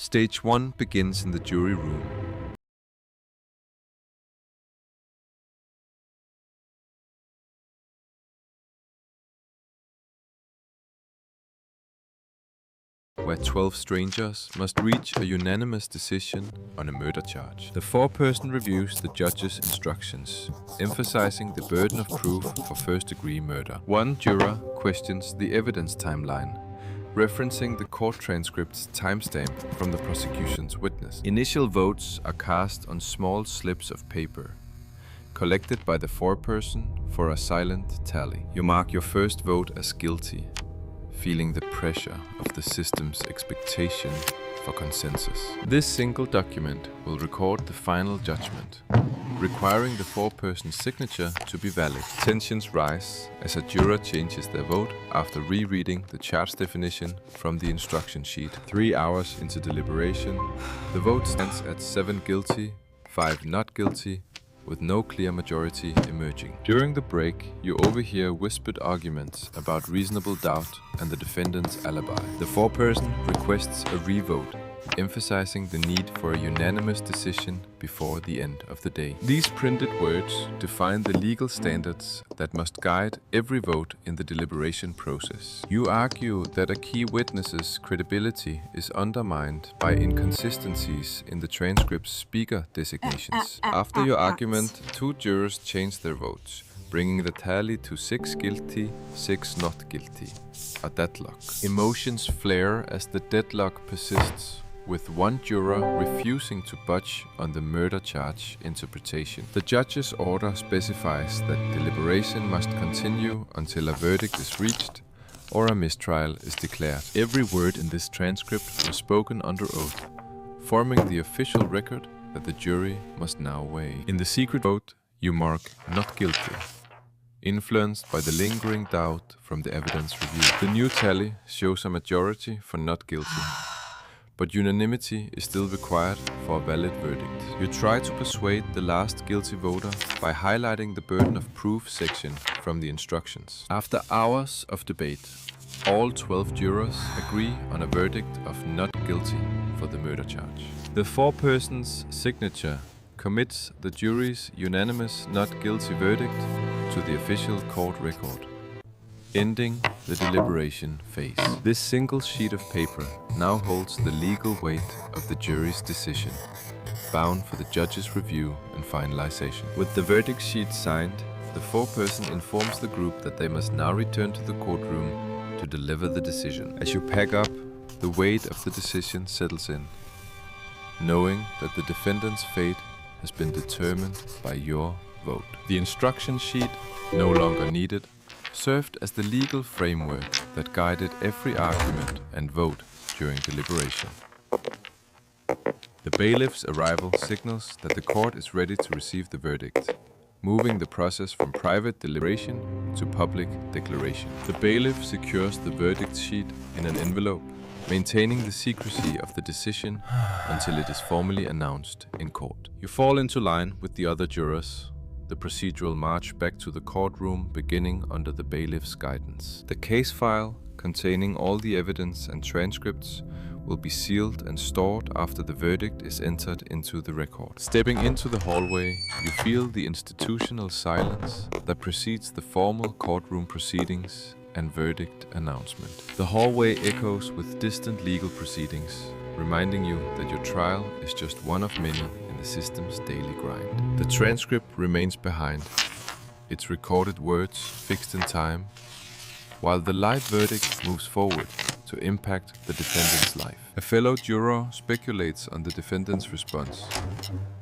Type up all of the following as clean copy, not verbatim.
Stage 1 begins in the jury room. Where 12 strangers must reach a unanimous decision on a murder charge. The foreperson reviews the judge's instructions, emphasizing the burden of proof for first-degree murder. One juror questions the evidence timeline, referencing the court transcript's timestamp from the prosecution's witness. Initial votes are cast on small slips of paper, collected by the foreperson for a silent tally. You mark your first vote as guilty, feeling the pressure of the system's expectation for consensus. This single document will record the final judgment, requiring the foreperson's signature to be valid. Tensions rise as a juror changes their vote after rereading the charge definition from the instruction sheet. 3 hours into deliberation, the vote stands at 7 guilty, 5 not guilty, with no clear majority emerging. During the break, you overhear whispered arguments about reasonable doubt and the defendant's alibi. The foreperson requests a revote, emphasizing the need for a unanimous decision before the end of the day. These printed words define the legal standards that must guide every vote in the deliberation process. You argue that a key witness's credibility is undermined by inconsistencies in the transcript's speaker designations. After your argument, 2 jurors change their votes, bringing the tally to 6 guilty, 6 not guilty. A deadlock. Emotions flare as the deadlock persists, with one juror refusing to budge on the murder charge interpretation. The judge's order specifies that deliberation must continue until a verdict is reached or a mistrial is declared. Every word in this transcript was spoken under oath, forming the official record that the jury must now weigh. In the secret vote, you mark not guilty, influenced by the lingering doubt from the evidence review. The new tally shows a majority for not guilty, but unanimity is still required for a valid verdict. You try to persuade the last guilty voter by highlighting the burden of proof section from the instructions. After hours of debate, all 12 jurors agree on a verdict of not guilty for the murder charge. The foreperson's signature commits the jury's unanimous not guilty verdict to the official court record, ending the deliberation phase. This single sheet of paper now holds the legal weight of the jury's decision, bound for the judge's review and finalization. With the verdict sheet signed, the foreperson informs the group that they must now return to the courtroom to deliver the decision. As you pack up, the weight of the decision settles in, knowing that the defendant's fate has been determined by your vote. The instruction sheet, no longer needed, served as the legal framework that guided every argument and vote during deliberation. The bailiff's arrival signals that the court is ready to receive the verdict, moving the process from private deliberation to public declaration. The bailiff secures the verdict sheet in an envelope, maintaining the secrecy of the decision until it is formally announced in court. You fall into line with the other jurors, the procedural march back to the courtroom beginning under the bailiff's guidance. The case file, containing all the evidence and transcripts, will be sealed and stored after the verdict is entered into the record. Stepping into the hallway, you feel the institutional silence that precedes the formal courtroom proceedings and verdict announcement. The hallway echoes with distant legal proceedings, reminding you that your trial is just one of many in the system's daily grind. The transcript remains behind, its recorded words fixed in time, while the live verdict moves forward to impact the defendant's life. A fellow juror speculates on the defendant's response,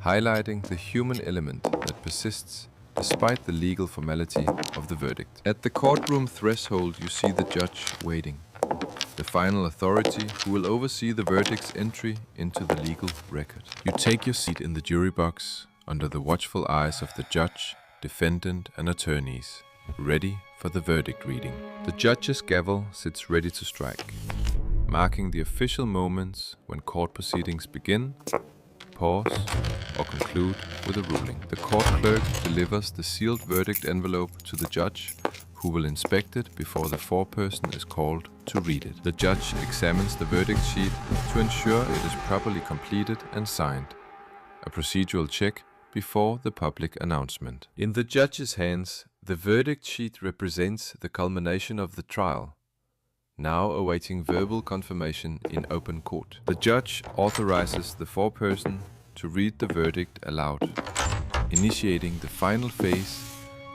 highlighting the human element that persists despite the legal formality of the verdict. At the courtroom threshold, you see the judge waiting, the final authority who will oversee the verdict's entry into the legal record. You take your seat in the jury box under the watchful eyes of the judge, defendant, and attorneys, ready for the verdict reading. The judge's gavel sits ready to strike, marking the official moments when court proceedings begin, pause, or conclude with a ruling. The court clerk delivers the sealed verdict envelope to the judge, who will inspect it before the foreperson is called to read it. The judge examines the verdict sheet to ensure it is properly completed and signed, a procedural check before the public announcement. In the judge's hands, the verdict sheet represents the culmination of the trial, now awaiting verbal confirmation in open court. The judge authorizes the foreperson to read the verdict aloud, initiating the final phase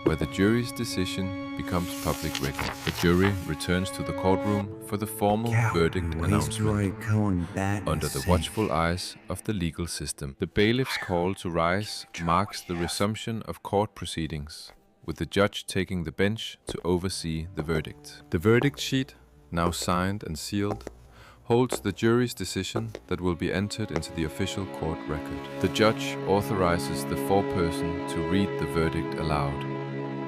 where the jury's decision becomes public record. The jury returns to the courtroom for the formal verdict announcement under the watchful eyes of the legal system. The bailiff's call to rise marks the resumption of court proceedings, with the judge taking the bench to oversee the verdict. The verdict sheet, now signed and sealed, holds the jury's decision that will be entered into the official court record. The judge authorizes the foreperson to read the verdict aloud,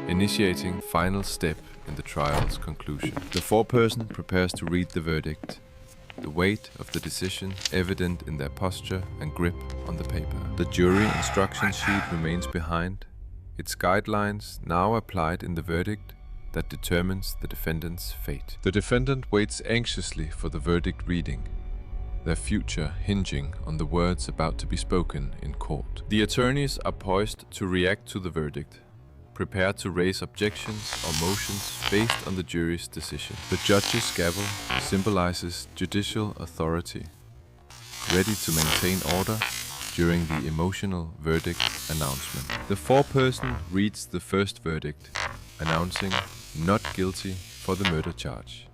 initiating final step in the trial's conclusion. The foreperson prepares to read the verdict, the weight of the decision evident in their posture and grip on the paper. The jury instruction sheet remains behind, its guidelines now applied in the verdict that determines the defendant's fate. The defendant waits anxiously for the verdict reading, their future hinging on the words about to be spoken in court. The attorneys are poised to react to the verdict, prepared to raise objections or motions based on the jury's decision. The judge's gavel symbolizes judicial authority, ready to maintain order during the emotional verdict announcement. The foreperson reads the first verdict, announcing not guilty for the murder charge,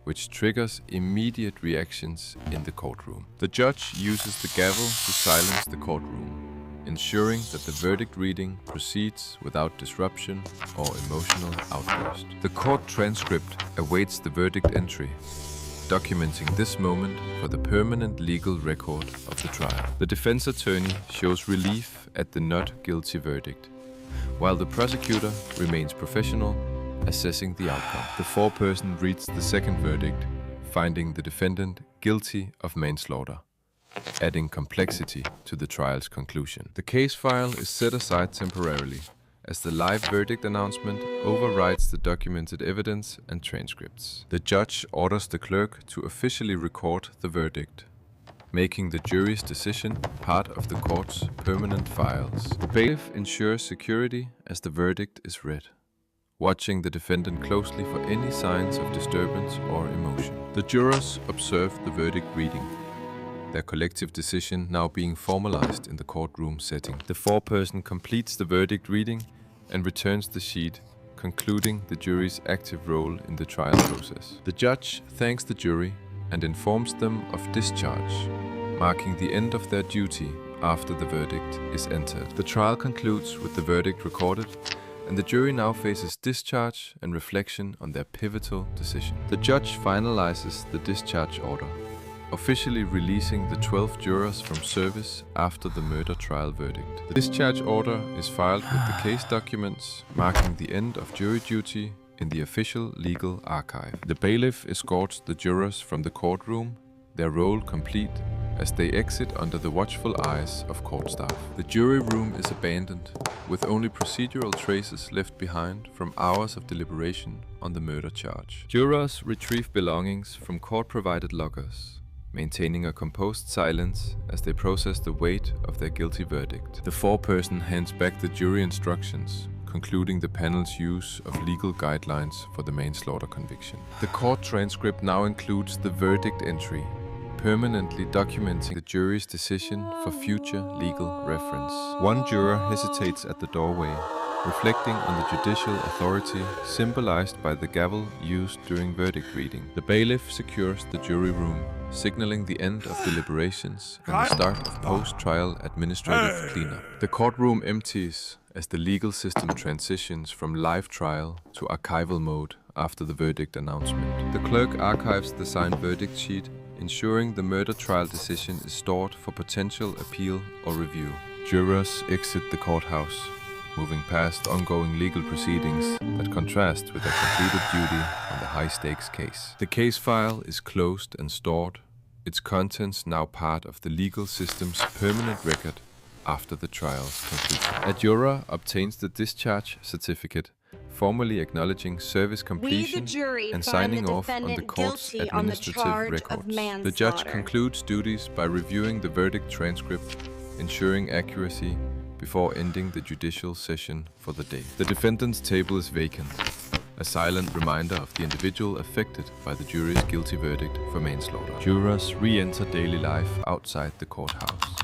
which triggers immediate reactions in the courtroom. The judge uses the gavel to silence the courtroom, ensuring that the verdict reading proceeds without disruption or emotional outburst. The court transcript awaits the verdict entry, documenting this moment for the permanent legal record of the trial. The defense attorney shows relief at the not guilty verdict, while the prosecutor remains professional, assessing the outcome. The foreperson reads the second verdict, finding the defendant guilty of manslaughter, adding complexity to the trial's conclusion. The case file is set aside temporarily, as the live verdict announcement overrides the documented evidence and transcripts. The judge orders the clerk to officially record the verdict, making the jury's decision part of the court's permanent files. The bailiff ensures security as the verdict is read, watching the defendant closely for any signs of disturbance or emotion. The jurors observe the verdict reading, their collective decision now being formalized in the courtroom setting. The foreperson completes the verdict reading and returns the sheet, concluding the jury's active role in the trial process. The judge thanks the jury and informs them of discharge, marking the end of their duty after the verdict is entered. The trial concludes with the verdict recorded, and the jury now faces discharge and reflection on their pivotal decision. The judge finalizes the discharge order, officially releasing the 12 jurors from service after the murder trial verdict. The discharge order is filed with the case documents, marking the end of jury duty in the official legal archive. The bailiff escorts the jurors from the courtroom, their role complete, as they exit under the watchful eyes of court staff. The jury room is abandoned, with only procedural traces left behind from hours of deliberation on the murder charge. Jurors retrieve belongings from court-provided lockers, maintaining a composed silence as they process the weight of their guilty verdict. The foreperson hands back the jury instructions, concluding the panel's use of legal guidelines for the manslaughter conviction. The court transcript now includes the verdict entry, permanently documenting the jury's decision for future legal reference. One juror hesitates at the doorway, reflecting on the judicial authority symbolized by the gavel used during verdict reading. The bailiff secures the jury room, signaling the end of deliberations and the start of post-trial administrative cleanup. The courtroom empties as the legal system transitions from live trial to archival mode after the verdict announcement. The clerk archives the signed verdict sheet, ensuring the murder trial decision is stored for potential appeal or review. Jurors exit the courthouse, moving past ongoing legal proceedings that contrast with their completed duty on the high-stakes case. The case file is closed and stored, its contents now part of the legal system's permanent record after the trial's conclusion. A juror obtains the discharge certificate, formally acknowledging service completion and signing off on the court's administrative records. The judge concludes duties by reviewing the verdict transcript, ensuring accuracy before ending the judicial session for the day. The defendant's table is vacant, a silent reminder of the individual affected by the jury's guilty verdict for manslaughter. Jurors re-enter daily life outside the courthouse,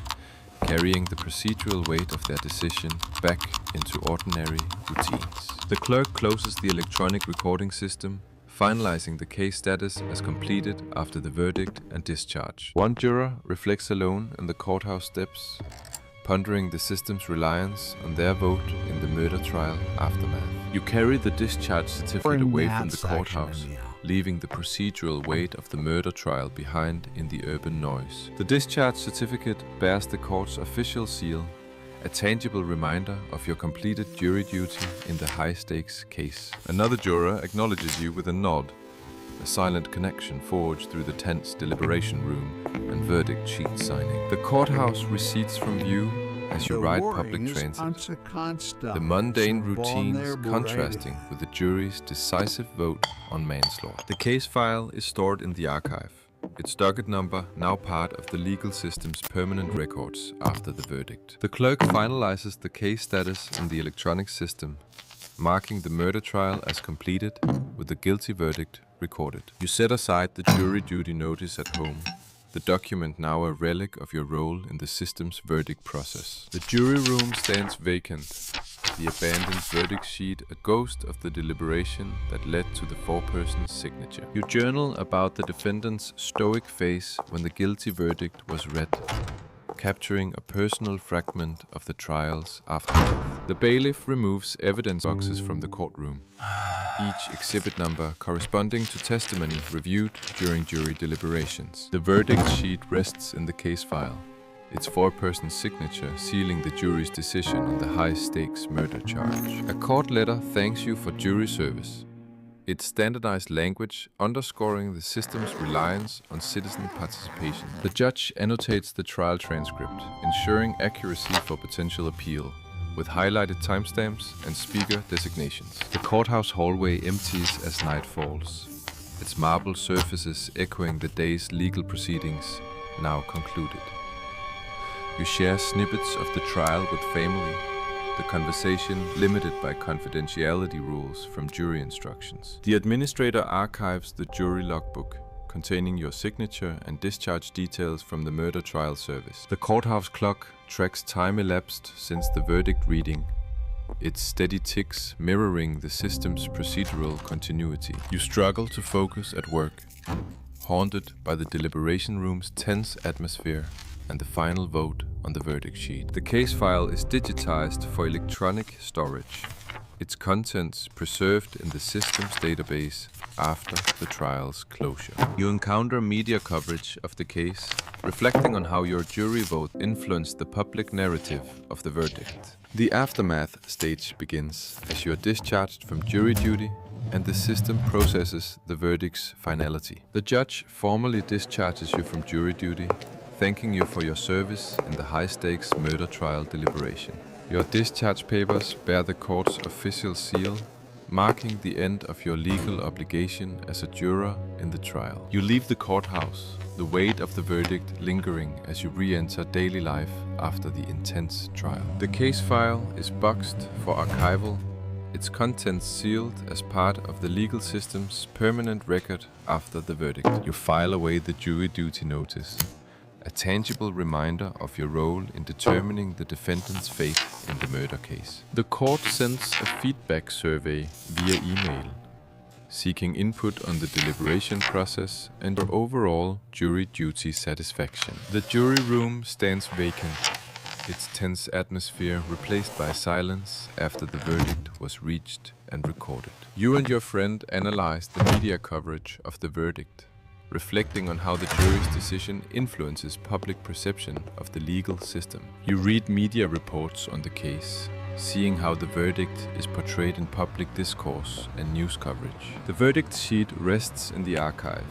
carrying the procedural weight of their decision back into ordinary routines. The clerk closes the electronic recording system, finalizing the case status as completed after the verdict and discharge. One juror reflects alone in the courthouse steps, pondering the system's reliance on their vote in the murder trial aftermath. You carry the discharge certificate away from the courthouse, leaving the procedural weight of the murder trial behind in the urban noise. The discharge certificate bears the court's official seal, a tangible reminder of your completed jury duty in the high-stakes case. Another juror acknowledges you with a nod, a silent connection forged through the tense deliberation room and verdict sheet signing. The courthouse recedes from view as you ride public transit, the mundane routines contrasting with the jury's decisive vote on manslaughter. The case file is stored in the archive, its docket number now part of the legal system's permanent records after the verdict. The clerk finalizes the case status in the electronic system, marking the murder trial as completed with the guilty verdict recorded. You set aside the jury duty notice at home, the document now a relic of your role in the system's verdict process. The jury room stands vacant, the abandoned verdict sheet a ghost of the deliberation that led to the foreperson's signature. You journal about the defendant's stoic face when the guilty verdict was read, capturing a personal fragment of the trial's aftermath. The bailiff removes evidence boxes from the courtroom, each exhibit number corresponding to testimony reviewed during jury deliberations. The verdict sheet rests in the case file, its foreperson signature sealing the jury's decision on the high-stakes murder charge. A court letter thanks you for jury service, its standardized language underscoring the system's reliance on citizen participation. The judge annotates the trial transcript, ensuring accuracy for potential appeal, with highlighted timestamps and speaker designations. The courthouse hallway empties as night falls, its marble surfaces echoing the day's legal proceedings, now concluded. You share snippets of the trial with family, the conversation limited by confidentiality rules from jury instructions. The administrator archives the jury logbook, containing your signature and discharge details from the murder trial service. The courthouse clock tracks time elapsed since the verdict reading, its steady ticks mirroring the system's procedural continuity. You struggle to focus at work, haunted by the deliberation room's tense atmosphere and the final vote on the verdict sheet. The case file is digitized for electronic storage, its contents preserved in the system's database after the trial's closure. You encounter media coverage of the case, reflecting on how your jury vote influenced the public narrative of the verdict. The aftermath stage begins as you are discharged from jury duty and the system processes the verdict's finality. The judge formally discharges you from jury duty, thanking you for your service in the high-stakes murder trial deliberation. Your discharge papers bear the court's official seal, marking the end of your legal obligation as a juror in the trial. You leave the courthouse, the weight of the verdict lingering as you re-enter daily life after the intense trial. The case file is boxed for archival, its contents sealed as part of the legal system's permanent record after the verdict. You file away the jury duty notice, a tangible reminder of your role in determining the defendant's fate in the murder case. The court sends a feedback survey via email, seeking input on the deliberation process and your overall jury duty satisfaction. The jury room stands vacant, its tense atmosphere replaced by silence after the verdict was reached and recorded. You and your friend analyzed the media coverage of the verdict, reflecting on how the jury's decision influences public perception of the legal system. You read media reports on the case, seeing how the verdict is portrayed in public discourse and news coverage. The verdict sheet rests in the archive,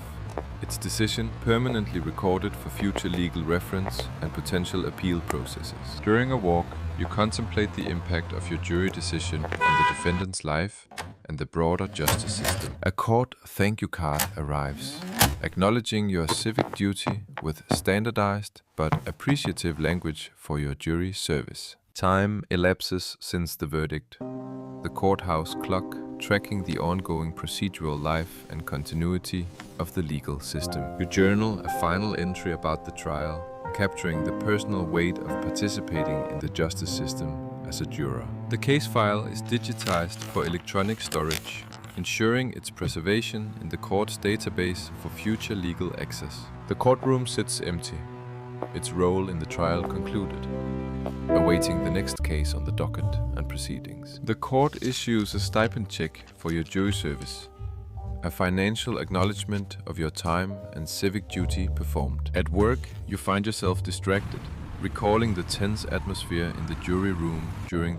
its decision permanently recorded for future legal reference and potential appeal processes. During a walk, you contemplate the impact of your jury decision on the defendant's life and the broader justice system. A court thank you card arrives, acknowledging your civic duty with standardized but appreciative language for your jury service. Time elapses since the verdict. The courthouse clock tracking the ongoing procedural life and continuity of the legal system. You journal a final entry about the trial, capturing the personal weight of participating in the justice system as a juror. The case file is digitized for electronic storage, ensuring its preservation in the court's database for future legal access. The courtroom sits empty, its role in the trial concluded, awaiting the next case on the docket and proceedings. The court issues a stipend check for your jury service, a financial acknowledgement of your time and civic duty performed. At work, you find yourself distracted, recalling the tense atmosphere in the jury room during